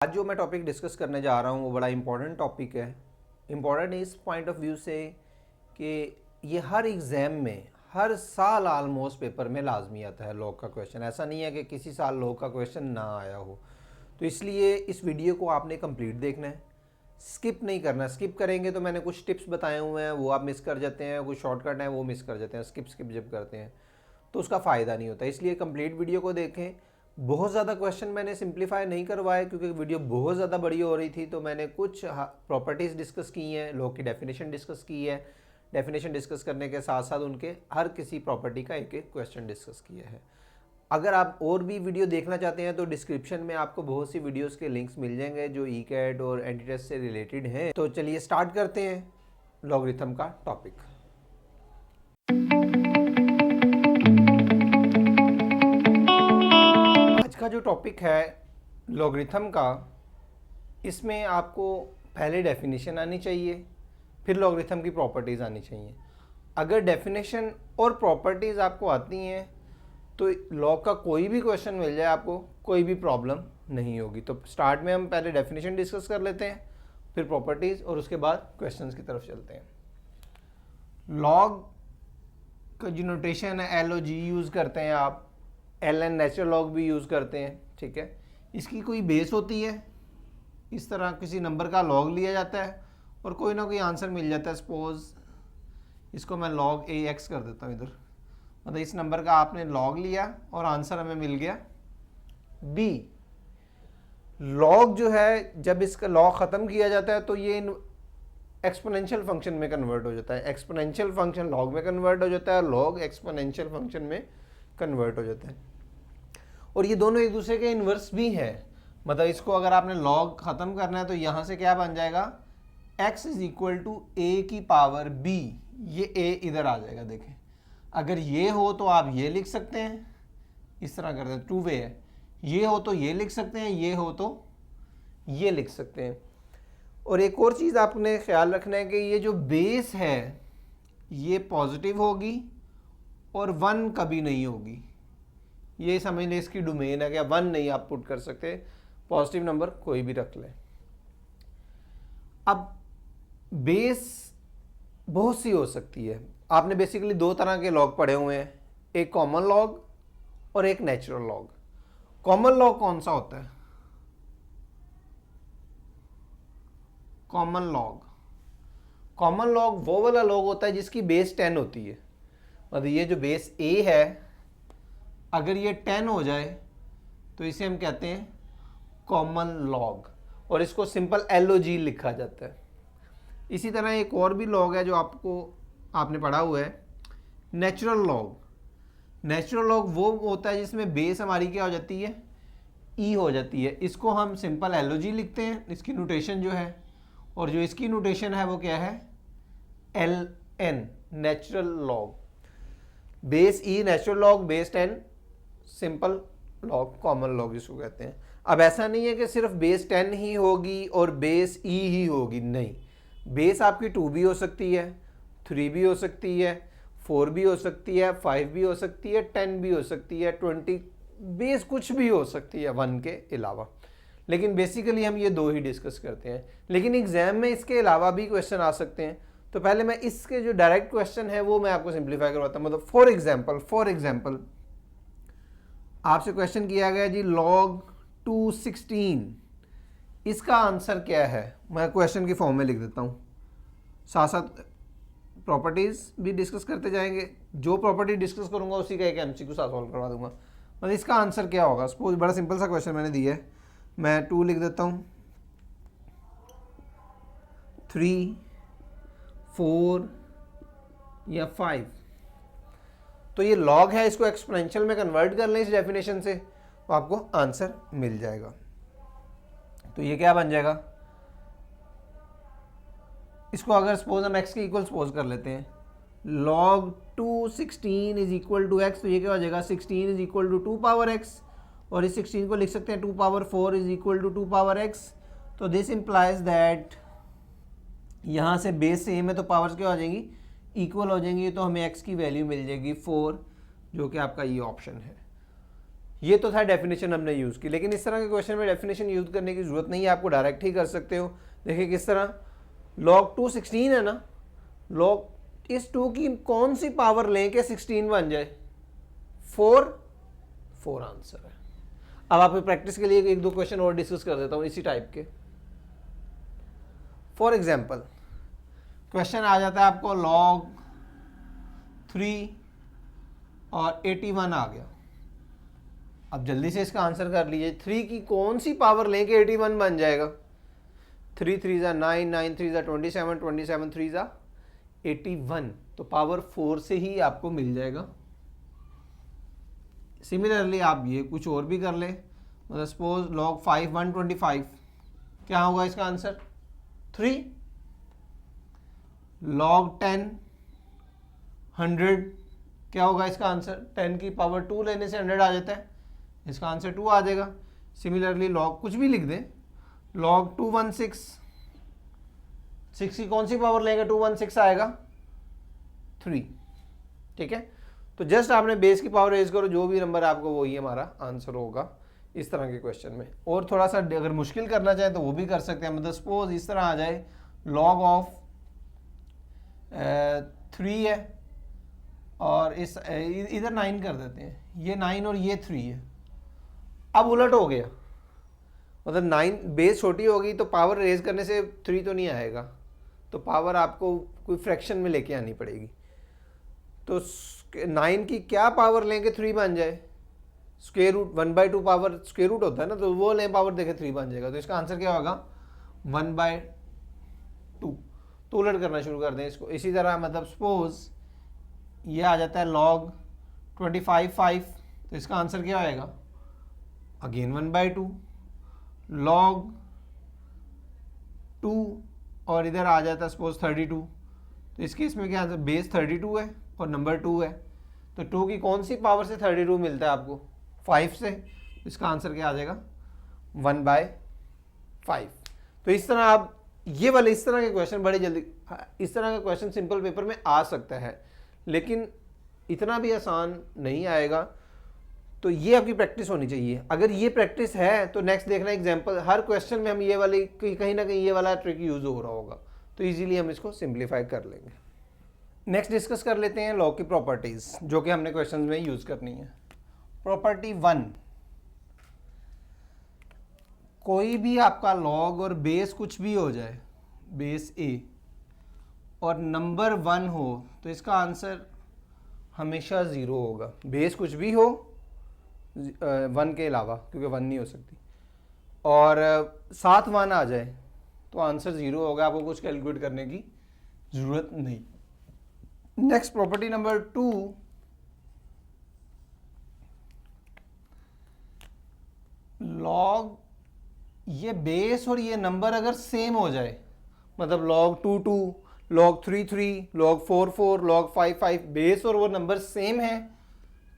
आज जो मैं टॉपिक डिस्कस करने जा रहा हूँ वो बड़ा इंपॉर्टेंट टॉपिक है। इम्पॉर्टेंट इस पॉइंट ऑफ व्यू से कि ये हर एग्ज़ाम में हर साल आलमोस्ट पेपर में लाजमी आता है लॉग का क्वेश्चन। ऐसा नहीं है कि किसी साल लॉग का क्वेश्चन ना आया हो। तो इसलिए इस वीडियो को आपने कंप्लीट देखना है, स्किप नहीं करना। स्किप करेंगे तो मैंने कुछ टिप्स बताए हुए हैं वो आप मिस कर जाते हैं, कुछ शॉर्टकट हैं वो मिस कर जाते हैं। स्किप जब करते हैं तो उसका फ़ायदा नहीं होता। इसलिए कंप्लीट वीडियो को देखें। बहुत ज़्यादा क्वेश्चन मैंने सिंप्लीफाई नहीं करवाए क्योंकि वीडियो बहुत ज़्यादा बड़ी हो रही थी। तो मैंने कुछ प्रॉपर्टीज़ डिस्कस की हैं, लॉ की डेफिनेशन डिस्कस की है। डेफिनेशन डिस्कस करने के साथ साथ उनके हर किसी प्रॉपर्टी का एक एक क्वेश्चन डिस्कस किया है। अगर आप और भी वीडियो देखना चाहते हैं तो डिस्क्रिप्शन में आपको बहुत सी वीडियोस के लिंक्स मिल जाएंगे जो ई कैट और एंटी टेस्ट से रिलेटेड हैं। तो चलिए स्टार्ट करते हैं लॉगरिथम का टॉपिक। आज का जो टॉपिक है लॉगरिथम का, इसमें आपको पहले डेफिनेशन आनी चाहिए, फिर लॉगरिथम की प्रॉपर्टीज़ आनी चाहिए। अगर डेफिनेशन और प्रॉपर्टीज़ आपको आती हैं तो लॉग का कोई भी क्वेश्चन मिल जाए आपको कोई भी प्रॉब्लम नहीं होगी। तो स्टार्ट में हम पहले डेफिनेशन डिस्कस कर लेते हैं, फिर प्रॉपर्टीज़ और उसके बाद क्वेश्चंस की तरफ चलते हैं। लॉग का जो नोटेशन है एल ओ जी यूज़ करते हैं आप, एल एन नेचुरल लॉग भी यूज़ करते हैं, ठीक है। इसकी कोई बेस होती है, इस तरह किसी नंबर का लॉग लिया जाता है और कोई ना कोई आंसर मिल जाता है। सपोज इसको मैं लॉग ए एक्स कर देता हूँ इधर, मतलब इस नंबर का आपने लॉग लिया और आंसर हमें मिल गया बी। लॉग जो है जब इसका लॉग ख़त्म किया जाता है तो ये एक्सपोनेंशियल फंक्शन में कन्वर्ट हो जाता है। एक्सपोनेंशियल फंक्शन लॉग में कन्वर्ट हो जाता है, लॉग एक्सपोनेंशियल फंक्शन में कन्वर्ट हो जाता है। और ये दोनों एक दूसरे के इन्वर्स भी हैं। मतलब इसको अगर आपने लॉग ख़त्म करना है तो यहाँ से क्या बन जाएगा, x इज इक्वल टू ए की पावर b। ये a इधर आ जाएगा। देखें, अगर ये हो तो आप ये लिख सकते हैं, इस तरह करते हैं, टू वे है। ये हो तो ये लिख सकते हैं, ये हो तो ये लिख सकते हैं। और एक और चीज़ आपने ख्याल रखना है कि ये जो बेस है ये पॉजिटिव होगी और 1 कभी नहीं होगी। ये समझ लें इसकी डोमेन है, क्या 1 नहीं आप पुट कर सकते, पॉजिटिव नंबर कोई भी रख लें। अब बेस बहुत सी हो सकती है। आपने बेसिकली दो तरह के लॉग पढ़े हुए हैं, एक कॉमन लॉग और एक नेचुरल लॉग। कॉमन लॉग कौन सा होता है? कॉमन लॉग वो वाला लॉग होता है जिसकी बेस 10 होती है। मतलब ये जो बेस a है अगर ये 10 हो जाए तो इसे हम कहते हैं कॉमन लॉग और इसको सिंपल LOG लिखा जाता है। इसी तरह एक और भी लॉग है जो आपने पढ़ा हुआ है, नेचुरल लॉग। नेचुरल लॉग वो होता है जिसमें बेस हमारी क्या हो जाती है, e हो जाती है। इसको हम सिंपल LOG लिखते हैं, इसकी नोटेशन जो है, और जो इसकी नोटेशन है वो क्या है, LN natural log. Base e natural log, base 10 simple log, common log जिसको कहते हैं। अब ऐसा नहीं है कि सिर्फ बेस 10 ही होगी और बेस e ही होगी, नहीं। बेस आपकी 2 भी हो सकती है, 3 भी हो सकती है, 4 भी हो सकती है, 5 भी हो सकती है, 10 भी हो सकती है, 20, बेस कुछ भी हो सकती है 1 के अलावा। लेकिन बेसिकली हम ये दो ही डिस्कस करते हैं। लेकिन एग्जाम में इसके अलावा भी क्वेश्चन आ सकते हैं। तो पहले मैं इसके जो डायरेक्ट क्वेश्चन है वो मैं आपको सिंप्लीफाई करवाता हूँ। मतलब फॉर एग्जाम्पल आपसे क्वेश्चन किया गया जी log 216, इसका आंसर क्या है? मैं क्वेश्चन की फॉर्म में लिख देता हूँ, साथ साथ प्रॉपर्टीज़ भी डिस्कस करते जाएंगे। जो प्रॉपर्टी डिस्कस करूँगा उसी का एक MCQ साथ सॉल्व करवा दूंगा। मतलब इसका आंसर क्या होगा? सपोज बड़ा सिंपल सा क्वेश्चन मैंने दिया है, मैं 2 लिख देता हूँ, 3, 4 या 5। तो ये लॉग है, इसको एक्सपोनेंशियल में कन्वर्ट कर लें इस डेफिनेशन से तो आपको आंसर मिल जाएगा। तो ये क्या बन जाएगा, इसको अगर सपोज हम x के इक्वल सपोज कर लेते हैं, log 216 is equal to x, तो ये क्या हो जाएगा, 16 is equal to 2 power x, और इस 16 को लिख सकते हैं 2 power 4 is equal to 2 power x। तो दिस इंप्लाइज दैट यहाँ से बेस सेम है तो पावर्स क्या हो जाएंगी, इक्वल हो जाएंगी। तो हमें x की वैल्यू मिल जाएगी 4, जो कि आपका ये ऑप्शन है। ये तो था डेफिनेशन हमने यूज़ की, लेकिन इस तरह के क्वेश्चन में डेफिनेशन यूज़ करने की ज़रूरत नहीं है, आपको डायरेक्ट ही कर सकते हो। देखिए किस तरह, log 2 16 है ना, log इस 2 की कौन सी पावर लें कि 16 बन जाए? 4 आंसर है। अब आपकी प्रैक्टिस के लिए एक दो क्वेश्चन और डिस्कस कर देता हूँ इसी टाइप के। फॉर एग्जाम्पल क्वेश्चन आ जाता है आपको log 3 और 81 आ गया। अब जल्दी से इसका आंसर कर लीजिए, 3 की कौन सी पावर लें कि 81 बन जाएगा? 3 3 जा 9, 9 3 जा 27, 27 3 जा 81, तो पावर 4 से ही आपको मिल जाएगा। सिमिलरली आप ये कुछ और भी कर ले, मतलब सपोज log 5 125, क्या होगा इसका आंसर? 3। log 10 100, क्या होगा इसका आंसर? 10 की पावर 2 लेने से 100 आ जाता है, इसका आंसर 2 आ जाएगा। सिमिलरली log कुछ भी लिख दें, log 216, 6 की कौन सी पावर लेंगे 216 आएगा? 3। ठीक है, तो जस्ट आपने बेस की पावर रेज करो, जो भी नंबर आपको वही हमारा आंसर होगा इस तरह के क्वेश्चन में। और थोड़ा सा अगर मुश्किल करना चाहे तो वो भी कर सकते हैं, मतलब सपोज इस तरह आ जाए log ऑफ 3 है और इस इधर 9 कर देते हैं, ये 9 और ये 3 है। अब उलट हो गया, मतलब 9 बेस छोटी होगी तो पावर रेज करने से 3 तो नहीं आएगा, तो पावर आपको कोई फ्रैक्शन में लेके आनी पड़ेगी। तो 9 की क्या पावर लेंगे 3 बन जाए? Square root 1/2 power square root होता है ना, तो वो लें पावर देखे 3 बन जाएगा, तो इसका आंसर क्या होगा? 1/2। तो उलट करना शुरू कर दें इसको। इसी तरह मतलब सपोज ये आ जाता है log 25 5, तो इसका आंसर क्या आएगा? अगेन 1/2 log 2, और इधर आ जाता है सपोज 32, तो इस केस में क्या आंसर? बेस 32 है और नंबर 2 है, तो 2 की कौन सी पावर से 32 मिलता है आपको? 5 से, इसका आंसर क्या आ जाएगा? 1/5। तो इस तरह आप ये वाले इस तरह के क्वेश्चन बड़े जल्दी, इस तरह का क्वेश्चन सिंपल पेपर में आ सकता है, लेकिन इतना भी आसान नहीं आएगा। तो ये आपकी प्रैक्टिस होनी चाहिए। अगर ये प्रैक्टिस है तो नेक्स्ट देखना एग्जांपल, हर क्वेश्चन में हम ये वाली कहीं ना कहीं ये वाला ट्रिक यूज हो रहा होगा, तो इजीली हम इसको सिंप्लीफाई कर लेंगे। नेक्स्ट डिस्कस कर लेते हैं लॉग की प्रॉपर्टीज, जो कि हमने क्वेश्चन में यूज करनी है। प्रॉपर्टी 1, कोई भी आपका लॉग और बेस कुछ भी हो जाए, बेस a और नंबर 1 हो, तो इसका आंसर हमेशा 0 होगा। बेस कुछ भी हो 1 के अलावा, क्योंकि 1 नहीं हो सकती, और साथ 1 आ जाए तो आंसर 0 होगा, आपको कुछ कैलकुलेट करने की जरूरत नहीं। नेक्स्ट प्रॉपर्टी नंबर 2, लॉग ये बेस और ये नंबर अगर सेम हो जाए, मतलब log 2 2, log 3 3, log 4 4, log 5 5, base और वो नंबर सेम है,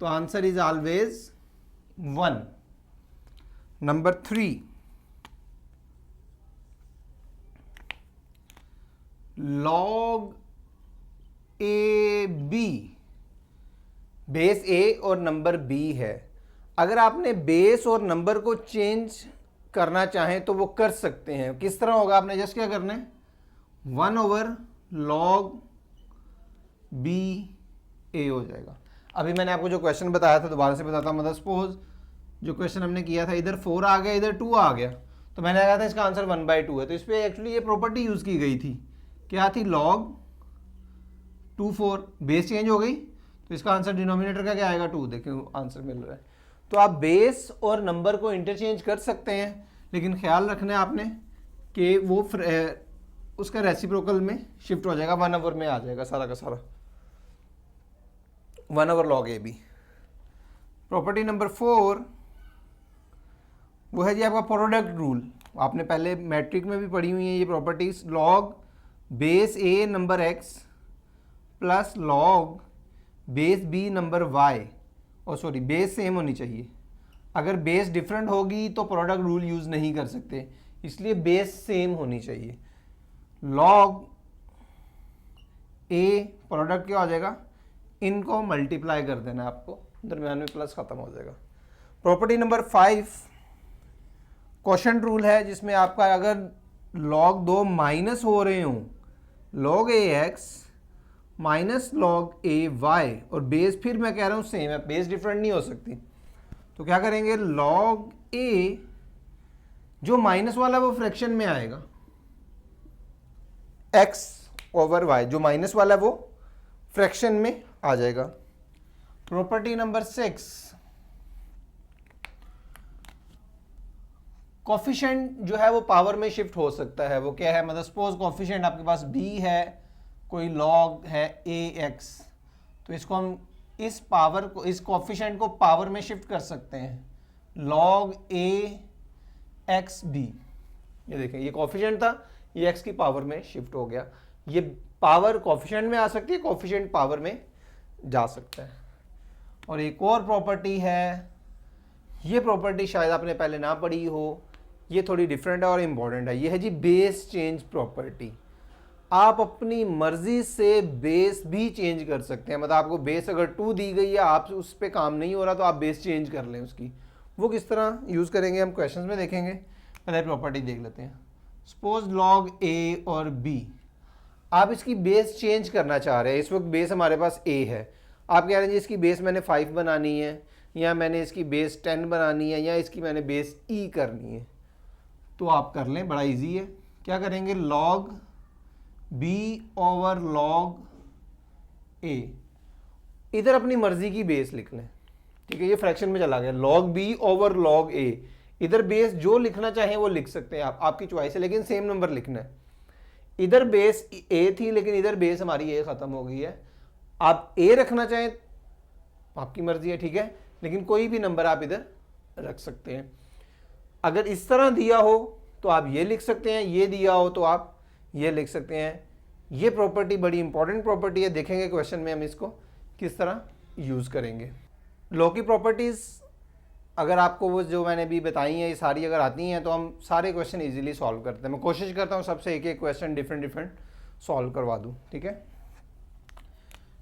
तो answer is always 1। Number 3, log a b, base a और नंबर b है। अगर आपने बेस और नंबर को चेंज करना चाहें तो वो कर सकते हैं। किस तरह होगा? आपने जस्ट क्या करना है, 1/log b a हो जाएगा। अभी मैंने आपको जो क्वेश्चन बताया था दोबारा से बताता हूँ, मतलब सपोज जो क्वेश्चन हमने किया था, इधर 4 आ गया, इधर 2 आ गया, तो मैंने कहा था इसका आंसर 1/2 है, तो इस पर एक्चुअली ये प्रॉपर्टी यूज की गई थी। क्या थी? log 2 4, बेस चेंज हो गई, तो इसका आंसर डिनोमिनेटर का क्या आएगा? 2। देखिए आंसर मिल रहा है। तो आप बेस और नंबर को इंटरचेंज कर सकते हैं, लेकिन ख्याल रखना है आपने कि वो उसका रेसिप्रोकल में शिफ्ट हो जाएगा, 1/, में आ जाएगा सारा का सारा, 1/log ab। प्रॉपर्टी नंबर 4 वो है जी आपका प्रोडक्ट रूल। आपने पहले मैट्रिक में भी पढ़ी हुई है ये properties. log base a number x plus log base b number y, और सॉरी बेस सेम होनी चाहिए। अगर बेस डिफरेंट होगी तो प्रोडक्ट रूल यूज़ नहीं कर सकते, इसलिए बेस सेम होनी चाहिए। log a प्रोडक्ट क्या हो जाएगा? इनको मल्टीप्लाई कर देना है आपको, दरम्यान में प्लस खत्म हो जाएगा। प्रॉपर्टी नंबर 5 क्वोशंट रूल है, जिसमें आपका अगर log 2 माइनस हो रहे हों, log ax minus log ay, और बेस फिर मैं कह रहा हूं सेम है, बेस डिफरेंट नहीं हो सकती, तो क्या करेंगे, log a जो माइनस वाला वो फ्रैक्शन में आएगा, x ओवर y जो माइनस वाला वो फ्रैक्शन में आ जाएगा। प्रॉपर्टी नंबर 6 कोफिशिएंट जो है वो पावर में शिफ्ट हो सकता है। वो क्या है, मतलब सपोज कोफिशिएंट आपके पास b है, कोई log है ax, तो इसको हम इस पावर को, इस कोफिशिएंट को पावर में शिफ्ट कर सकते हैं, log ax b। ये देखें, ये कोफिशिएंट था, ये x की पावर में शिफ्ट हो गया। ये पावर कोफिशिएंट में आ सकती है, कोफिशिएंट पावर में जा सकता है। और एक और प्रॉपर्टी है, ये प्रॉपर्टी शायद आपने पहले ना पढ़ी हो, ये थोड़ी डिफरेंट है और इम्पॉर्टेंट है। ये है जी बेस चेंज प्रॉपर्टी। आप अपनी मर्जी से बेस भी चेंज कर सकते हैं, मतलब आपको बेस अगर 2 दी गई है, आप उस पर काम नहीं हो रहा तो आप बेस चेंज कर लें उसकी। वो किस तरह यूज़ करेंगे हम क्वेश्चंस में देखेंगे, पहले प्रॉपर्टी देख लेते हैं। सपोज log a और b, आप इसकी बेस चेंज करना चाह रहे हैं। इस वक्त बेस हमारे पास a है, आप कह रहे हैं जी इसकी बेस मैंने 5 बनानी है, या मैंने इसकी बेस 10 बनानी है, या इसकी मैंने बेस e करनी है, तो आप कर लें, बड़ा इजी है। क्या करेंगे, log b over log a, इधर अपनी मर्जी की बेस लिख लें, ठीक है, ये फ्रैक्शन में चला गया, log b over log a, इधर बेस जो लिखना चाहें वो लिख सकते हैं आप, आपकी चॉइस है, लेकिन सेम नंबर लिखना है। इधर बेस a थी, लेकिन इधर बेस हमारी a खत्म हो गई है, आप a रखना चाहें आपकी मर्जी है, ठीक है, लेकिन कोई भी नंबर आप इधर रख सकते हैं। अगर इस तरह दिया हो तो आप ये लिख सकते हैं, ये दिया हो तो आप ये लिख सकते हैं। ये प्रॉपर्टी बड़ी इंपॉर्टेंट प्रॉपर्टी है, देखेंगे क्वेश्चन में हम इसको किस तरह यूज़ करेंगे। लॉ की प्रॉपर्टीज़ अगर आपको वो जो मैंने भी बताई हैं ये सारी अगर आती हैं तो हम सारे क्वेश्चन इजीली सॉल्व करते हैं। मैं कोशिश करता हूँ सबसे एक एक क्वेश्चन डिफरेंट सॉल्व करवा दूँ, ठीक है।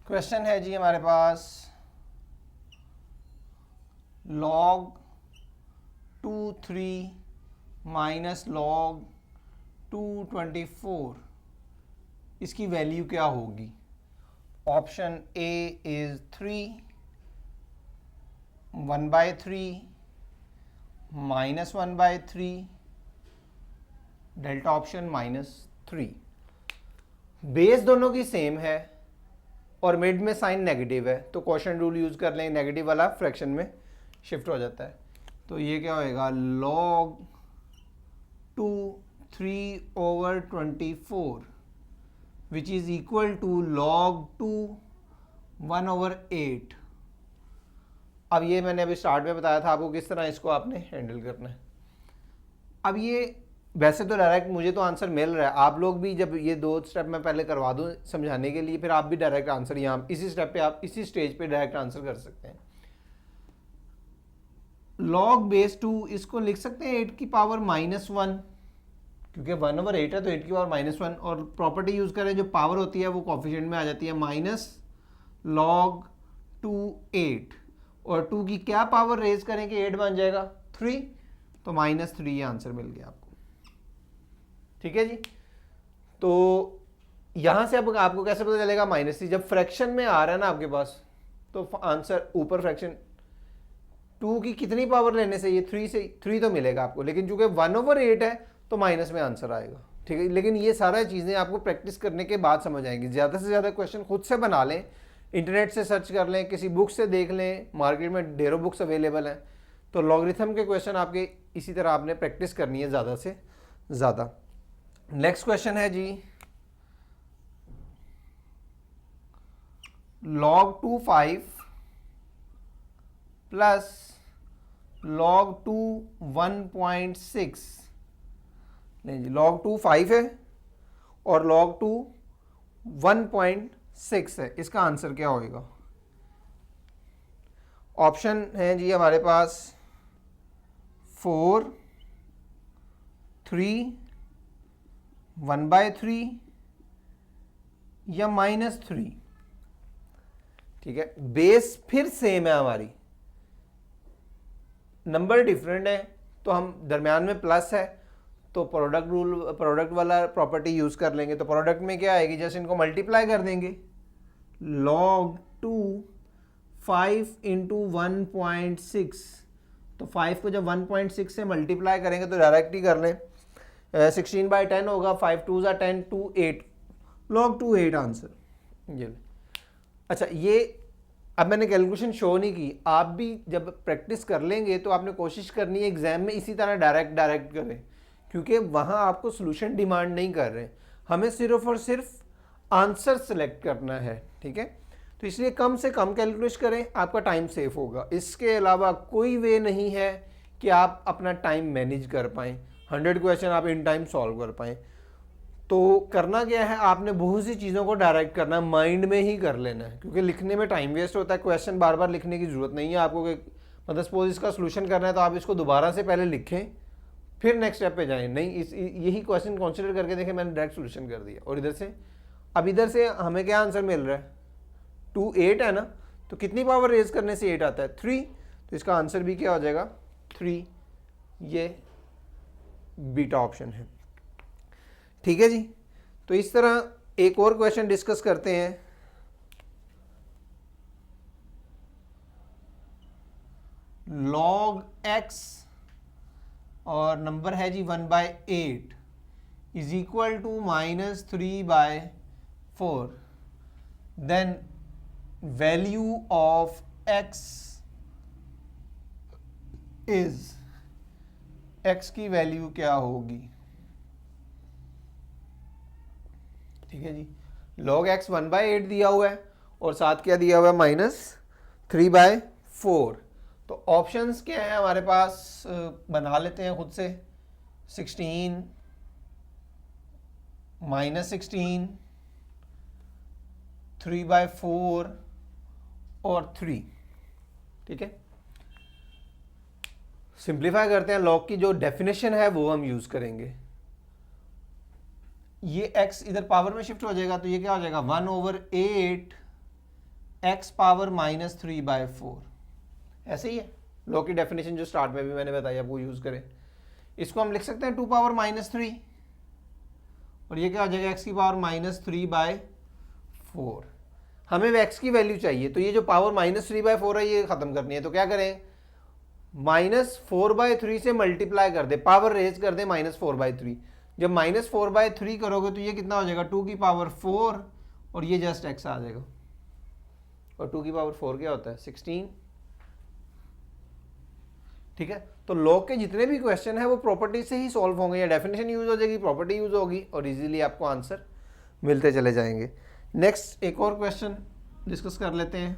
क्वेश्चन है जी हमारे पास log 2 3 माइनस log 2 24, इसकी वैल्यू क्या होगी। Option A is 3, 1/3, -1/3, delta option -3। Base दोनों की सेम है और मिड में साइन नेगेटिव है, तो क्वोशंट रूल यूज कर लें, नेगेटिव वाला फ्रैक्शन में शिफ्ट हो जाता है। तो ये क्या होएगा, log 2 3/24 which is equal to log 2 1/8। अब ये मैंने अभी स्टार्ट में बताया था आपको किस तरह इसको आपने हैंडल करना है। अब ये वैसे तो डायरेक्ट मुझे तो आंसर मिल रहा है, आप लोग भी जब ये 2 स्टेप मैं पहले करवा दूं समझाने के लिए, फिर आप भी डायरेक्ट आंसर यहाँ इसी स्टेप पे, आप इसी स्टेज पे डायरेक्ट आंसर कर सकते हैं। log बेस 2 इसको लिख सकते हैं 8 की पावर -1, क्योंकि 1/8 है तो 8 की पावर -1, और प्रॉपर्टी यूज करें जो पावर होती है वो कोफिशिएंट में आ जाती है, -log 2 8, और 2 की क्या पावर रेज करें कि 8 बन जाएगा 3, तो -3 आंसर मिल गया आपको, ठीक है जी। तो यहां से अब आपको कैसे पता चलेगा -3, जब फ्रैक्शन में आ रहा है ना आपके पास, तो आंसर ऊपर फ्रैक्शन 2 की कितनी पावर लेने से ये 3 से 3 तो मिलेगा आपको, लेकिन चूंकि 1/8 है तो माइनस में आंसर आएगा, ठीक है। लेकिन ये सारा चीज़ें आपको प्रैक्टिस करने के बाद समझ आएंगी। ज़्यादा से ज़्यादा क्वेश्चन खुद से बना लें, इंटरनेट से सर्च कर लें, किसी बुक से देख लें, मार्केट में ढेरों बुक्स अवेलेबल हैं। तो लॉगरिथम के क्वेश्चन आपके इसी तरह आपने प्रैक्टिस करनी है ज़्यादा से ज़्यादा। नेक्स्ट क्वेश्चन है जी log 2 5 प्लस log 2 1.6। नहीं जी, log 2 5 है और log 2 1.6 है, इसका आंसर क्या होएगा। ऑप्शन है जी हमारे पास 4, 3, 1/3 या -3, ठीक है। बेस फिर सेम है हमारी, नंबर डिफरेंट है तो हम दरमियान में प्लस है तो प्रोडक्ट वाला प्रॉपर्टी यूज़ कर लेंगे। तो प्रोडक्ट में क्या आएगी, जैसे इनको मल्टीप्लाई कर देंगे, log 2 5 इंटू 1.6, तो 5 को जब 1.6 से मल्टीप्लाई करेंगे तो डायरेक्ट ही कर लें, 16/10 होगा, 5 2 ज़ा 10, 2 8, log 2 8 आंसर। ये अच्छा, ये अब मैंने कैलकुलेशन शो नहीं की, आप भी जब प्रैक्टिस कर लेंगे तो आपने कोशिश करनी है एग्जाम में इसी तरह डायरेक्ट करें, क्योंकि वहाँ आपको सोल्यूशन डिमांड नहीं कर रहे, हमें सिर्फ और सिर्फ आंसर सेलेक्ट करना है, ठीक है। तो इसलिए कम से कम कैलकुलेट करें, आपका टाइम सेफ होगा। इसके अलावा कोई वे नहीं है कि आप अपना टाइम मैनेज कर पाएँ, 100 क्वेश्चन आप इन टाइम सॉल्व कर पाएँ। तो करना क्या है, आपने बहुत सी चीज़ों को डायरेक्ट करना है, माइंड में ही कर लेना है, क्योंकि लिखने में टाइम वेस्ट होता है। क्वेश्चन बार बार लिखने की ज़रूरत नहीं है आपको, मतलब सपोज इसका सोल्यूशन करना है तो आप इसको दोबारा से पहले लिखें फिर नेक्स्ट स्टेप पे जाएं, नहीं यही क्वेश्चन कंसीडर करके देखें मैंने डायरेक्ट सोल्यूशन कर दिया। और इधर से हमें क्या आंसर मिल रहा है, 2 8 है ना, तो कितनी पावर रेज करने से 8 आता है, 3, तो इसका आंसर भी क्या हो जाएगा 3, ये बीटा ऑप्शन है, ठीक है जी। तो इस तरह एक और क्वेश्चन डिस्कस करते हैं। log x और नंबर है जी 1/8 is equal to -3/4, then value of x is, x की वैल्यू क्या होगी, ठीक है जी। log x 1/8 दिया हुआ है और साथ क्या दिया हुआ है -3/4। तो ऑप्शंस क्या है हमारे पास, बना लेते हैं खुद से, 16 -16 3/4 और 3, ठीक है। सिंप्लीफाई करते हैं, log की जो डेफिनेशन है वो हम यूज करेंगे। ये x इधर पावर में शिफ्ट हो जाएगा तो ये क्या हो जाएगा 1/8 x पावर -3/4, ऐसे ही है। log की डेफिनेशन जो स्टार्ट में भी मैंने बताया वो यूज करें। इसको हम लिख सकते हैं 2 पावर -3 और ये क्या हो जाएगा x की पावर -3/4। हमें x की वैल्यू चाहिए, तो ये जो पावर -3/4 है ये खत्म करनी है, तो क्या करें, -4/3 से मल्टीप्लाई कर दे, पावर रेज कर दे -4/3। जब -4/3 करोगे तो ये कितना हो जाएगा 2 की पावर 4 और ये जस्ट x आ जाएगा, और 2 की पावर 4 क्या होता है 16, ठीक है। तो log के जितने भी क्वेश्चन है वो प्रॉपर्टी से ही सॉल्व होंगे, या डेफिनेशन यूज हो जाएगी, प्रॉपर्टी यूज होगी और इजीली आपको आंसर मिलते चले जाएंगे। नेक्स्ट एक और क्वेश्चन डिस्कस कर लेते हैं।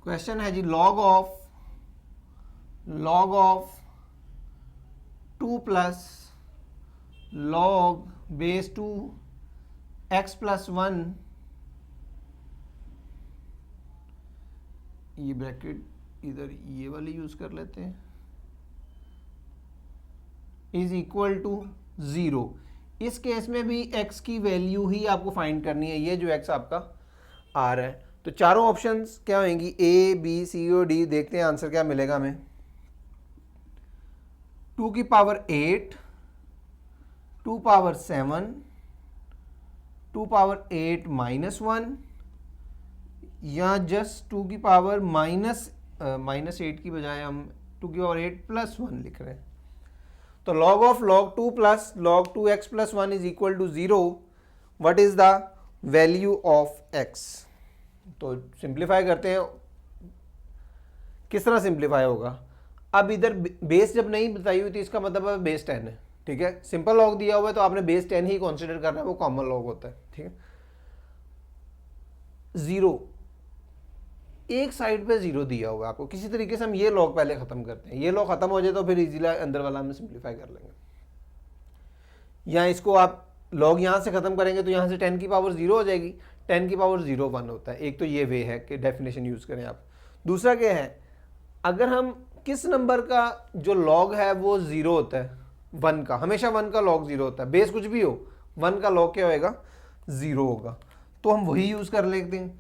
क्वेश्चन है जी log of 2 plus log base 2 x plus 1, ये ब्रैकेट इधर ये वाली यूज कर लेते हैं, इज इक्वल टू 0। इस केस में भी x की वैल्यू ही आपको फाइंड करनी है, ये जो x आपका आ रहा है। तो चारों ऑप्शंस क्या होंगी, A B C और D, देखते हैं आंसर क्या मिलेगा हमें। 2 की पावर 8, 2 पावर 7, 2 पावर 8 -1, या जस्ट 2 की पावर -8 की बजाय हम 2 की पावर 8 प्लस 1 लिख रहे हैं। तो log of log 2 plus log 2x plus 1 is equal to 0, what is the value of x। तो सिंप्लीफाई करते हैं, किस तरह सिंप्लीफाई होगा। अब इधर बेस जब नहीं बताई हुई थी इसका मतलब है बेस 10 है, ठीक है। सिंपल लॉग दिया हुआ है तो आपने बेस 10 ही कंसीडर करना है, वो कॉमन लॉग होता है, ठीक है। 0 एक साइड पे 0 दिया हुआ है आपको, किसी तरीके से हम ये लॉग पहले खत्म करते हैं, ये लॉग खत्म हो जाए तो फिर इजीली अंदर वाला हम सिंप्लीफाई कर लेंगे। या इसको आप लॉग यहाँ से खत्म करेंगे तो यहाँ से 10 की पावर 0 हो जाएगी, 10 की पावर 0 1 होता है। एक तो ये वे है कि डेफिनेशन यूज करें आप। दूसरा क्या है, अगर हम किस नंबर का जो लॉग है वो 0 होता है, 1 का, हमेशा 1 का लॉग 0 होता है, बेस कुछ भी हो 1 का लॉग क्या होएगा 0 होगा, तो हम वही यूज कर लेते हैं।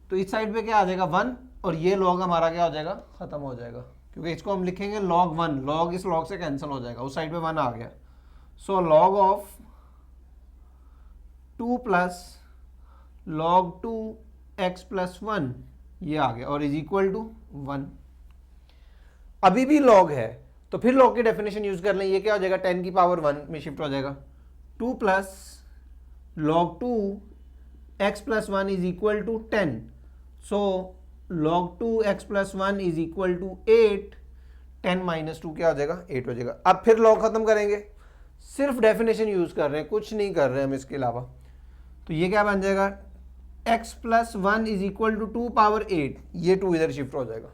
तो इस साइड पे क्या आ जाएगा 1 और ये लॉग हमारा क्या हो जाएगा खत्म हो जाएगा, क्योंकि इसको हम लिखेंगे log 1, log इस log से कैंसिल हो जाएगा, उस साइड पे 1 आ गया। सो log of 2 plus log 2 x plus 1 ये आ गया और इज इक्वल टू 1। अभी भी log है तो फिर log की डेफिनेशन यूज कर लें, ये क्या हो जाएगा 10 की पावर 1 में शिफ्ट हो जाएगा। 2 plus log 2 x plus 1 is equal to 10, so log 2 x plus 1 is equal to 8, 10 minus 2 क्या हो जाएगा 8 हो जाएगा। अब फिर log खत्म करेंगे, सिर्फ डेफिनेशन यूज कर रहे हैं, कुछ नहीं कर रहे हैं हम इसके अलावा। तो ये क्या बन जाएगा x plus 1 is equal to 2 power 8, ये 2 इधर शिफ्ट हो जाएगा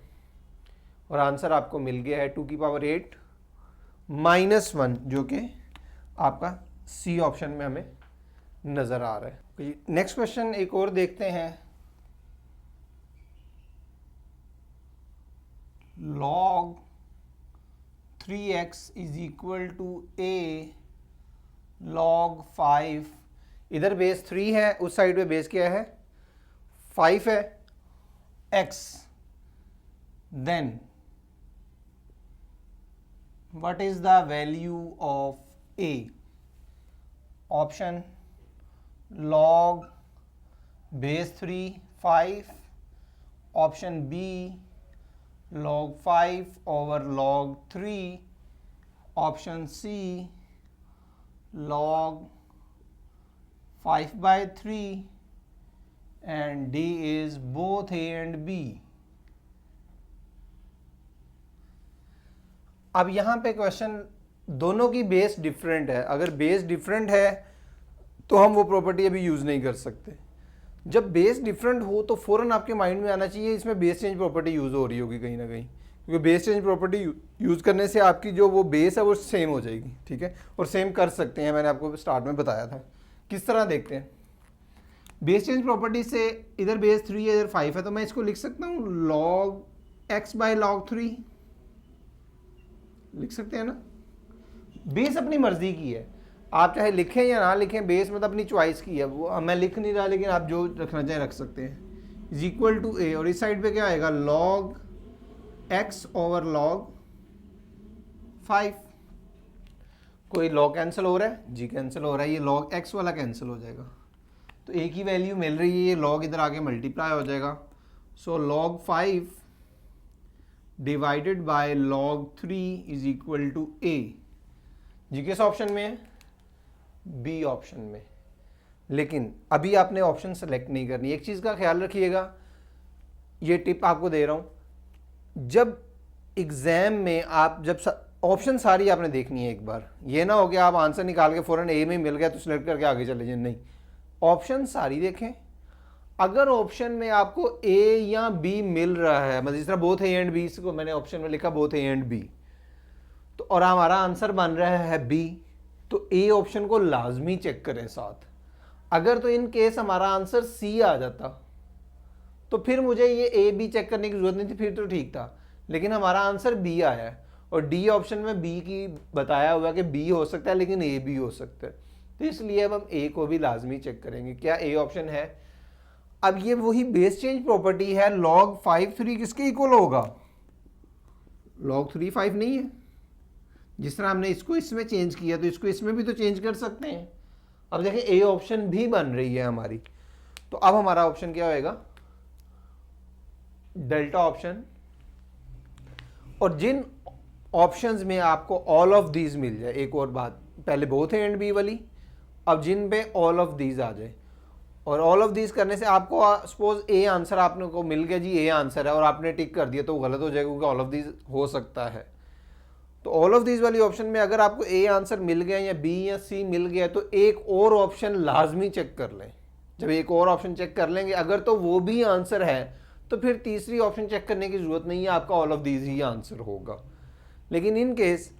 और आंसर आपको मिल गया है 2 की पावर 8 माइनस 1, जो कि आपका सी ऑप्शन में हमें नजर आ रहा है। नेक्स्ट क्वेश्चन एक और देखते हैं। log 3x is equal to a log 5, इधर बेस 3 है, उस साइड पे बेस क्या है 5 है, x, then what is the value of a? Option log base 3 5, option B log 5 over log 3, option C log 5 by 3, and D is both A and B. अब यहाँ पे क्वेश्चन दोनों की बेस डिफरेंट है, अगर बेस डिफरेंट है तो हम वो प्रॉपर्टी अभी यूज़ नहीं कर सकते। जब बेस डिफरेंट हो तो फ़ौरन आपके माइंड में आना चाहिए इसमें बेस चेंज प्रॉपर्टी यूज़ हो रही होगी कहीं ना कहीं, क्योंकि बेस चेंज प्रॉपर्टी यूज़ करने से आपकी जो वो बेस है वो सेम हो जाएगी, ठीक है। और सेम कर सकते हैं, मैंने आपको स्टार्ट में बताया था किस तरह। देखते हैं बेस चेंज प्रॉपर्टी से, इधर बेस 3 है इधर 5 है, तो मैं इसको लिख सकता हूँ log x बाई log 3, लिख सकते हैं ना। बेस अपनी मर्जी की है, आप चाहे लिखें या ना लिखें, बेस मतलब अपनी चॉइस की है, वो मैं लिख नहीं रहा, लेकिन आप जो रखना चाहें रख सकते हैं। इज इक्वल टू ए, और इस साइड पे क्या आएगा log x ओवर log 5। कोई log कैंसिल हो रहा है जी, कैंसिल हो रहा है, ये log x वाला कैंसिल हो जाएगा, तो a की वैल्यू मिल रही है, ये log इधर आके मल्टीप्लाई हो जाएगा। So log 5 divided by log 3 is equal to a, जी किस ऑप्शन में है बी ऑप्शन में। लेकिन अभी आपने ऑप्शन सेलेक्ट नहीं करनी। एक चीज़ का ख्याल रखिएगा, ये टिप आपको दे रहा हूँ, जब एग्ज़ाम में आप जब ऑप्शन सारी आपने देखनी है एक बार, ये ना हो कि आप आंसर निकाल के फ़ौरन ए में मिल गया तो सिलेक्ट करके आगे चले जाए, नहीं, ऑप्शन सारी देखें। अगर ऑप्शन में आपको ए या बी मिल रहा है, मतलब जिस तरह बोथ ए एंड बी, इसको मैंने ऑप्शन में लिखा बोथ ए एंड बी, तो और हमारा आंसर बन रहा है बी, तो ए ऑप्शन को लाजमी चेक करें साथ। अगर तो इन केस हमारा आंसर सी आ जाता तो फिर मुझे ये ए बी चेक करने की जरूरत नहीं थी, फिर तो ठीक था, लेकिन हमारा आंसर बी आया है और डी ऑप्शन में बी की बताया हुआ कि बी हो सकता है लेकिन ए भी हो सकता है, तो इसलिए अब हम ए को भी लाजमी चेक करेंगे क्या ए ऑप्शन है। अब ये वही बेस चेंज प्रॉपर्टी है, log 5 3 किसके इक्वल होगा, log 3 5 नहीं है। जिस तरह हमने इसको इसमें चेंज किया तो इसको इसमें भी तो चेंज कर सकते हैं। अब देखें ए ऑप्शन भी बन रही है हमारी, तो अब हमारा ऑप्शन क्या होएगा डेल्टा ऑप्शन। और जिन ऑप्शंस में आपको ऑल ऑफ दीज मिल जाए, एक और बात, पहले बोथ ए एंड बी वाली, अब जिन पे ऑल ऑफ दीज आ जाए, और ऑल ऑफ दीज करने से आपको सपोज ए आंसर आपने को मिल गया जी, ए आंसर है, और आपने टिक कर दिया तो गलत हो जाएगा क्योंकि ऑल ऑफ दीज हो सकता है। तो ऑल ऑफ दीज वाली ऑप्शन में अगर आपको ए आंसर मिल गया या बी या सी मिल गया तो एक और ऑप्शन लाजमी चेक कर लें। जब एक और ऑप्शन चेक कर लेंगे अगर तो वो भी आंसर है तो फिर तीसरी ऑप्शन चेक करने की जरूरत नहीं है, आपका all of these he answer होगा। लेकिन इन केस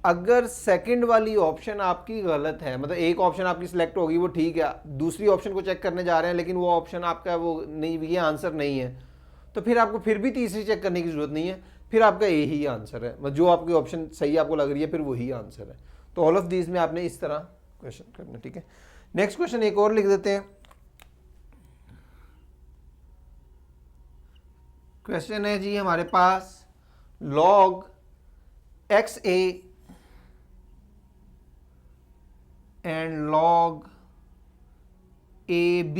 अगर सेकंड वाली ऑप्शन आपकी गलत है, मतलब एक ऑप्शन आपकी सिलेक्ट होगी वो ठीक है, दूसरी ऑप्शन को चेक करने जा रहे हैं लेकिन वो ऑप्शन आपका वो नहीं, ये आंसर नहीं है, तो फिर आपको फिर भी तीसरी चेक करने की जरूरत नहीं है, फिर आपका ए ही आंसर है, मतलब जो आपकी ऑप्शन सही आपको लग रही है फिर वही आंसर है। तो ऑल ऑफ दीज में आपने इस तरह क्वेश्चन करना, ठीक है। नेक्स्ट क्वेश्चन एक और लिख देते हैं। क्वेश्चन है जी हमारे पास log XA and log AB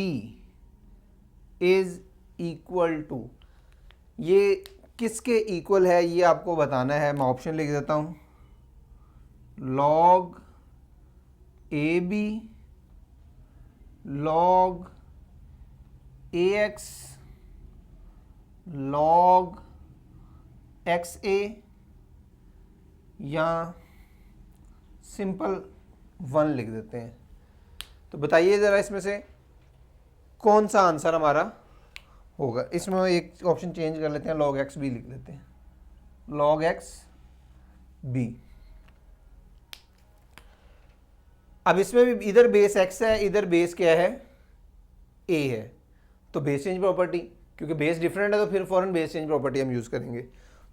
is equal to, ये किसके इक्वल है ये आपको बताना है। मैं ऑप्शन लिख देता हूं, log AB log AX log XA या सिंपल 1 लिख देते हैं। तो बताइए ज़रा इसमें से कौन सा आंसर हमारा होगा। इसमें एक ऑप्शन चेंज कर लेते हैं, log x b लिख देते हैं, log x b। अब इसमें भी इधर बेस x है, इधर बेस क्या है, a है, तो बेस चेंज प्रॉपर्टी, क्योंकि बेस डिफरेंट है तो फिर फॉरन बेस चेंज प्रॉपर्टी हम यूज़ करेंगे।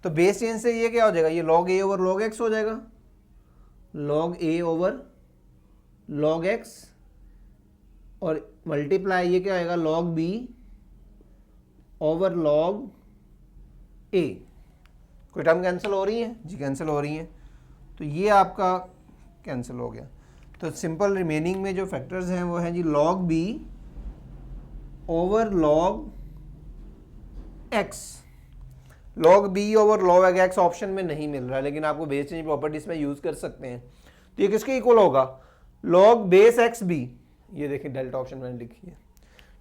तो बेस चेंज से ये क्या हो जाएगा, ये log a over log x हो जाएगा, log a over log x, और मल्टीप्लाई ये क्या आएगा, log b over log a। कोई टर्म कैंसिल हो रही है जी, कैंसिल हो रही है, तो ये आपका कैंसिल हो गया। तो सिंपल रिमेनिंग में जो फैक्टर्स हैं वो हैं जी log b over log x। log b over log x option में नहीं मिल रहा है, लेकिन आपको बेस चेंज प्रॉपर्टीज में यूज कर सकते हैं। तो ये किसके इक्वल होगा, log बेस एक्स बी, ये देखिए डेल्टा ऑप्शन मैंने लिखी है,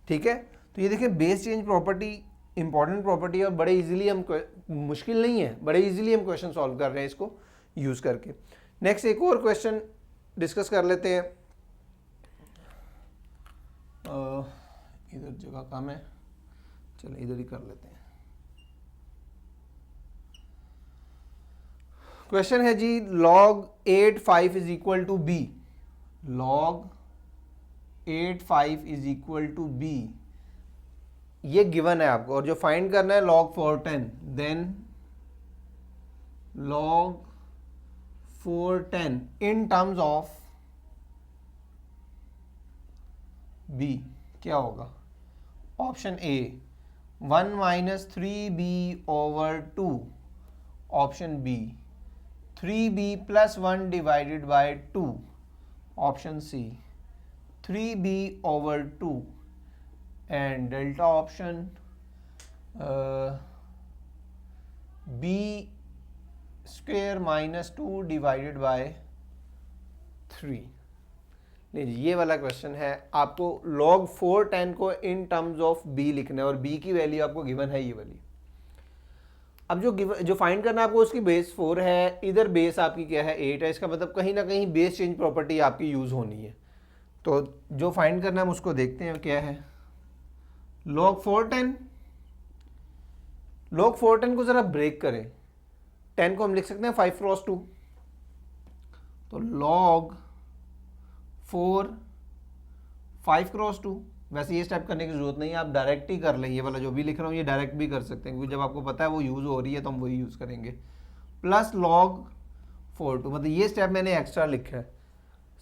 ठीक है। तो ये देखिए base change property important property है और बड़े इजीली हम, मुश्किल नहीं है, बड़े इजीली हम क्वेश्चन सॉल्व कर रहे हैं इसको यूज करके। नेक्स्ट एक और क्वेश्चन डिस्कस कर लेते हैं। इधर जगह कम है, चलो इधर ही कर लेते हैं। क्वेश्चन है जी log 8 5 is equal to b, log 8 5 is equal to b, ये गिवन है आपको, और जो फाइंड करना है log 4 10, then log 4 10 in terms of b क्या होगा। Option A 1 minus 3b over 2, option B 3b plus 1 divided by 2, option C 3b over 2, and delta option b square minus 2 divided by 3। नहीं, ये वाला question है, आपको log 4 10 को इन terms of b लिखना है और b की वैल्यू आपको गिवन है ये वाली। अब जो फाइंड करना है आपको, उसकी बेस 4 है, इधर बेस आपकी क्या है 8 है, इसका मतलब कहीं ना कहीं बेस चेंज प्रॉपर्टी आपकी यूज होनी है। तो जो फाइंड करना है हम उसको देखते हैं क्या है। log 4 10, log 4 10 को जरा ब्रेक करें, 10 को हम लिख सकते हैं 5 क्रॉस 2, तो log 4 5 क्रॉस 2। वैसे ये स्टेप करने की जरूरत नहीं है, आप डायरेक्ट ही कर लें, ये वाला जो भी लिख रहा हूँ ये डायरेक्ट भी कर सकते हैं, क्योंकि जब आपको पता है वो यूज़ हो रही है तो हम वही यूज़ करेंगे। प्लस log 4 2, मतलब ये स्टेप मैंने एक्स्ट्रा लिखा है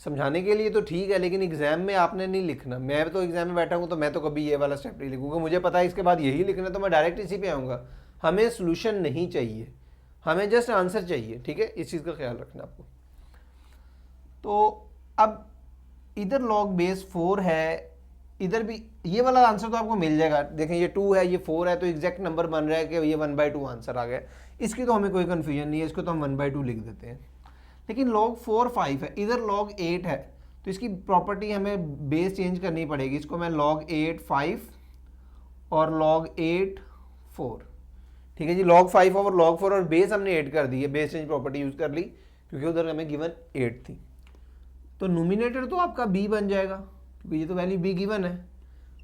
समझाने के लिए, तो ठीक है, लेकिन एग्जाम में आपने नहीं लिखना। मैं तो एग्जाम में बैठा हूँ तो मैं तो कभी ये वाला स्टेप नहीं लिखूंगा, मुझे पता है इसके बाद यही लिखना है, तो मैं डायरेक्ट इसी पे आऊँगा। हमें सोल्यूशन नहीं चाहिए, हमें जस्ट आंसर चाहिए, ठीक है, इस चीज़ का ख्याल रखना आपको। तो अब इधर log बेस 4 है, इधर भी ये वाला आंसर तो आपको मिल जाएगा। देखें ये 2 है, ये 4 है, तो एग्जैक्ट नंबर बन रहा है कि ये 1/2 आंसर आ गया। इसकी तो हमें कोई कन्फ्यूजन नहीं है, इसको तो हम 1/2 लिख देते हैं। लेकिन log 4 5 है, इधर log 8 है, तो इसकी प्रॉपर्टी हमें बेस चेंज करनी पड़ेगी। इसको मैं log 8 5 और log 8 4, ठीक है जी। log 5 ओवर log 4 और बेस हमने 8 कर दी है, बेस चेंज प्रॉपर्टी यूज कर ली, क्योंकि उधर हमें गिवन 8 थी। तो नोमिनेटर तो आपका b बन जाएगा, क्योंकि ये तो वैल्यू b गिवन है।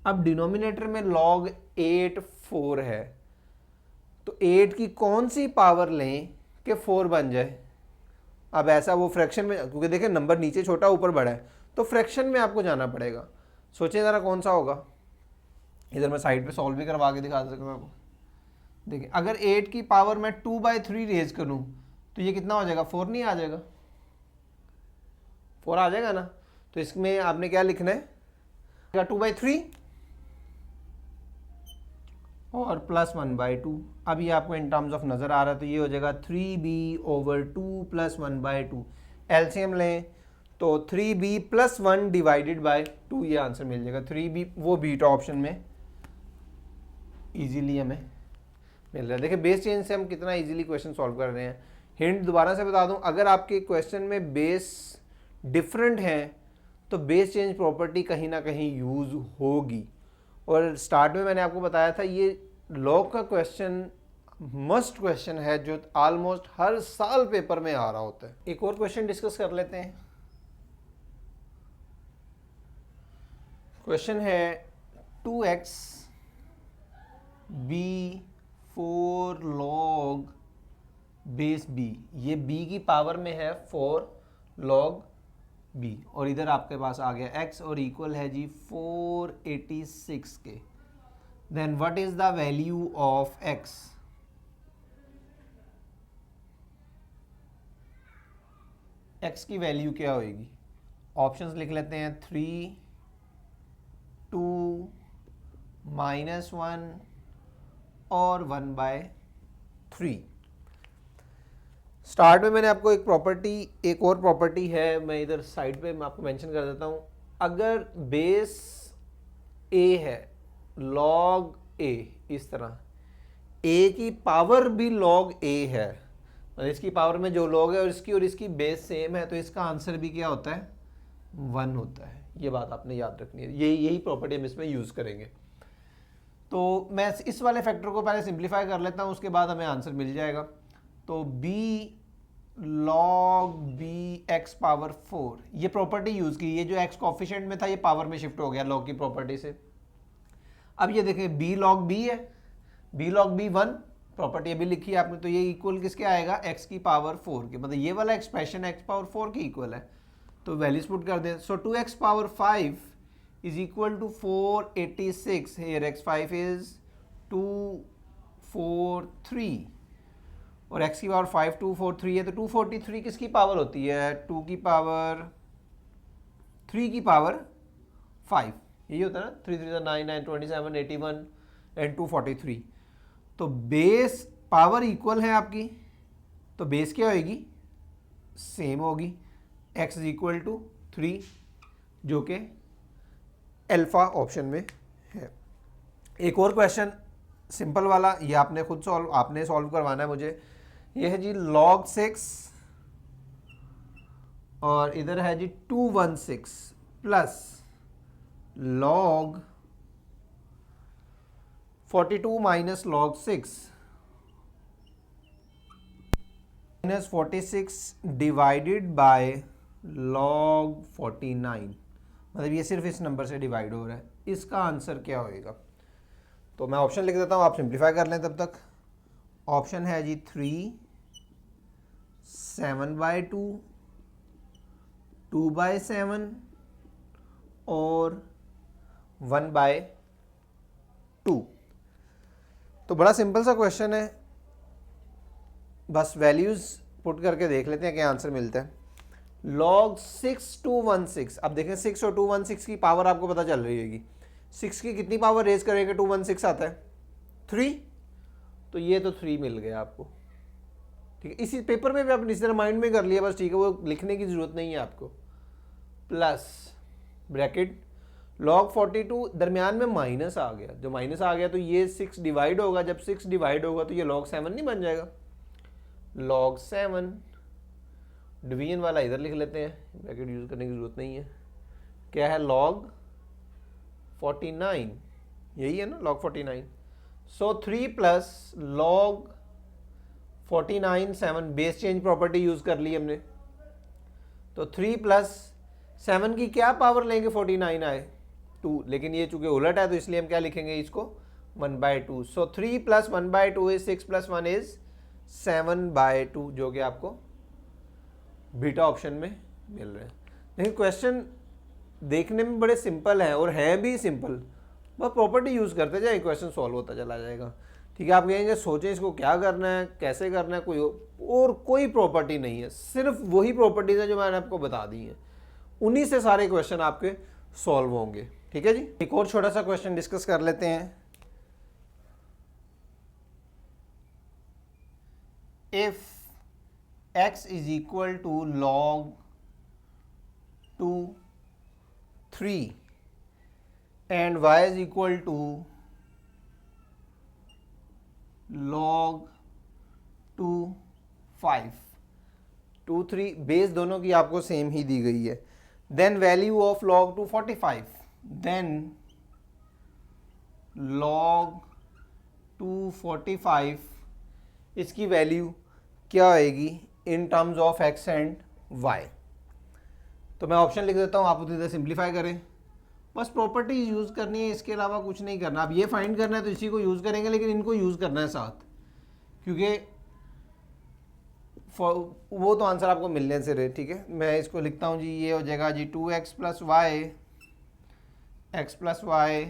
अब डिनोमिनेटर में log 8 4 है, तो 8 की कौन सी पावर लें कि 4 बन जाए। अब ऐसा वो फ्रैक्शन में, क्योंकि देखें नंबर नीचे छोटा ऊपर बड़ा है, तो फ्रैक्शन में आपको जाना पड़ेगा। सोचें ज़रा कौन सा होगा। इधर मैं साइड पे सॉल्व भी करवा के दिखा सकता हूँ आपको। देखिए अगर 8 की पावर मैं 2/3 रेज करूँ तो ये कितना हो जाएगा, 4 नहीं आ जाएगा, 4 आ जाएगा ना। तो इसमें आपने क्या लिखना है, 2/3 और +1/2। अब ये आपको इन टर्म्स ऑफ नज़र आ रहा है, तो ये हो जाएगा 3b/2 +1/2। एलसीएम लें तो 3b + 1 डिवाइडेड बाय 2, ये आंसर मिल जाएगा। 3b वो बीटा ऑप्शन में इजीली हमें मिल रहा है। देखिए बेस चेंज से हम कितना इजीली क्वेश्चन सॉल्व कर रहे हैं। हिंट दोबारा से बता दूं, अगर आपके क्वेश्चन में बेस डिफरेंट हैं तो बेस चेंज प्रॉपर्टी कहीं ना कहीं यूज़ होगी। और स्टार्ट में मैंने आपको बताया था ये लॉग का क्वेश्चन मस्ट क्वेश्चन है जो ऑलमोस्ट हर साल पेपर में आ रहा होता है। एक और क्वेश्चन डिस्कस कर लेते हैं। क्वेश्चन है 2x b 4 log base b, ये b की पावर में है 4 log b, और इधर आपके पास आ गया x और इक्वल है जी 486 के। Then what is the value of x? x की वैल्यू क्या होगी? ऑप्शंस लिख लेते हैं 3, 2, -1 और 1/3। स्टार्ट में मैंने आपको एक और प्रॉपर्टी है, मैं इधर साइड पे मैं आपको मेंशन कर देता हूँ। अगर बेस a है log a, इस तरह a की पावर भी log a है, मतलब इसकी पावर में जो log है और इसकी बेस सेम है, तो इसका आंसर भी क्या होता है? 1 होता है। ये बात आपने याद रखनी है, यही प्रॉपर्टी हम इसमें यूज़ करेंगे। तो मैं इस वाले फैक्टर को पहले सिंप्लीफाई कर लेता हूँ, उसके बाद हमें आंसर मिल जाएगा। तो b log b x⁴, ये प्रॉपर्टी यूज़ की, ये जो x कोफिशिएंट में था ये पावर में शिफ्ट हो गया log की प्रॉपर्टी से। अब ये देखें b log b है, b log b 1 प्रॉपर्टी अभी लिखी है आपने, तो ये इक्वल किसके आएगा? x की पावर 4 के, मतलब ये वाला एक्सप्रेशन x⁴ की इक्वल है। तो वैल्यूज पुट कर दें। सो 2x⁵ is equal to 486, here x5 is 243 और x की पावर 5 243 है, तो 243 किसकी पावर होती है? 2 की पावर 3 की पावर 5, यही होता है ना। 3 3 9 9 27 81 एंड 243। तो बेस पावर इक्वल है आपकी, तो बेस क्या होगी? सेम होगी। x इज इक्वल टू 3 जो कि अल्फा ऑप्शन में है। एक और क्वेश्चन सिंपल वाला, ये आपने सॉल्व करवाना है मुझे। ये है जी log 6 और इधर है जी 216 plus log 42 minus log 6 minus 46 divided by log 49, मतलब ये सिर्फ इस नंबर से डिवाइड हो रहा है। इसका आंसर क्या होएगा? तो मैं ऑप्शन लिख देता हूँ, आप सिंप्लीफाई कर लें तब तक। ऑप्शन है जी 3, 7/2, 2/7 और 1/2। तो बड़ा सिंपल सा क्वेश्चन है, बस वैल्यूज पुट करके देख लेते हैं क्या आंसर मिलता है। log 6 216, अब देखें 6 और 216 की पावर आपको पता चल रही होगी। 6 की कितनी पावर रेज करेगा? 216 आता है 3, तो ये तो 3 मिल गया आपको। ठीक है, इसी पेपर में भी आपने इस तरह माइंड में कर लिया बस, ठीक है, वो लिखने की जरूरत नहीं है आपको। प्लस ब्रैकेट log 42, दरमियान में माइनस आ गया, जो माइनस आ गया तो ये 6 डिवाइड होगा, जब 6 डिवाइड होगा तो ये log 7 नहीं बन जाएगा? log 7 डिवीजन वाला इधर लिख लेते हैं, ब्रैकेट यूज करने की जरूरत नहीं है। क्या है? log 49, यही है ना log 49। सो 3 plus log 49 7, base change property use कर ली हमने, तो 3 प्लस 7 की क्या पावर लेंगे? 49 आए 2, लेकिन ये चूंकि उलट है तो इसलिए हम क्या लिखेंगे इसको? 1/2। सो 3 प्लस 1/2 इज 6 प्लस 1 इज 7/2, जो कि आपको बीटा ऑप्शन में मिल रहे हैं। लेकिन क्वेश्चन देखने में बड़े सिंपल हैं और हैं भी सिंपल, बस प्रॉपर्टी यूज़ करते जाए क्वेश्चन सॉल्व होता चला जाएगा। ठीक है, आप कहेंगे सोचें इसको क्या करना है, कैसे करना है, कोई प्रॉपर्टी नहीं है, सिर्फ वही प्रॉपर्टीज है जो मैंने आपको बता दी हैं, उन्हीं से सारे क्वेश्चन आपके सॉल्व होंगे। ठीक है जी, एक और छोटा सा क्वेश्चन डिस्कस कर लेते हैं। If x is equal to log 2 3 and y is equal to log 2 5 2 3 base दोनों की आपको सेम ही दी गई है. देन वैल्यू ऑफ log 2 45, देन log 2 45 इसकी वैल्यू क्या आएगी in terms of x and y. तो मैं ऑप्शन लिख देता हूँ, आप उधर इधर सिंप्लीफाई करें. बस प्रॉपर्टीज यूज़ करनी है, इसके अलावा कुछ नहीं करना. अब ये फाइंड करना है तो इसी को यूज़ करेंगे, लेकिन इनको यूज़ करना है साथ, क्योंकि वो तो आंसर आपको मिलने से रहे. ठीक है, मैं इसको लिखता हूँ जी. ये हो जाएगा जी 2x plus y x plus y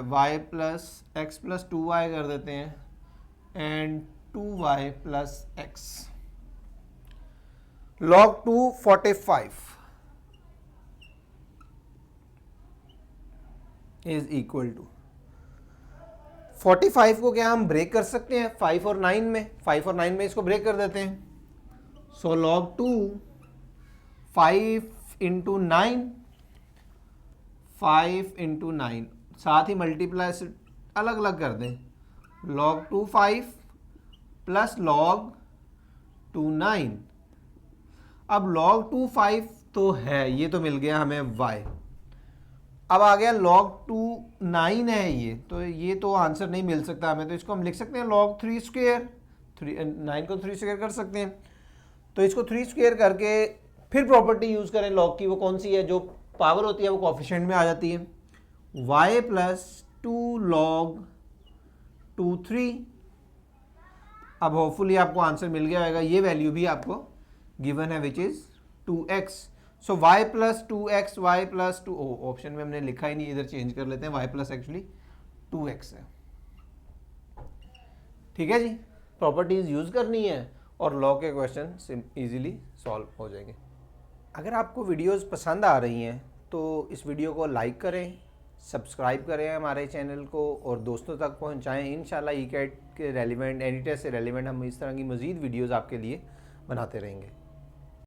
y plus x plus 2y कर देते हैं and 2y plus x. log 2 45 is equal to 45 को क्या हम ब्रेक कर सकते हैं 5 और 9 में. 5 और 9 में इसको ब्रेक कर देते हैं. सो log 2 5 इंटू 9 5 इंटू 9 साथ ही मल्टीप्लाई अलग अलग कर दें. log 2 5 plus log 2 9. अब log 2 5 तो है, ये तो मिल गया हमें y. अब आ गया log 2 9 है ये, तो ये तो आंसर नहीं मिल सकता हमें, तो इसको हम लिख सकते हैं log 3 स्क्वेयर. 9 को 3 स्क्वेयर कर सकते हैं. तो इसको 3 स्क्वेयर करके फिर प्रॉपर्टी यूज़ करें log की. वो कौन सी है? जो पावर होती है वो कोफिशिएंट में आ जाती है. y plus 2 log 2 3. अब होपफुली आपको आंसर मिल गया होगा. ये वैल्यू भी आपको गिवन है which is 2x. So y plus 2x y plus 2, option में हमने लिखा ही नहीं, इधर चेंज कर लेते हैं. y प्लस एक्चुअली 2x है. ठीक है जी, प्रॉपर्टीज यूज़ करनी है और लॉ के क्वेश्चन इजीली सॉल्व हो जाएंगे. अगर आपको वीडियोस पसंद आ रही हैं तो इस वीडियो को लाइक करें, सब्सक्राइब करें हमारे चैनल को और दोस्तों तक पहुंचाएं. इंशाल्लाह ई कैट के रेलिवेंट, एनी टेस्ट से रेलिवेंट हम इस तरह की मज़ीद वीडियोस आपके लिए बनाते रहेंगे.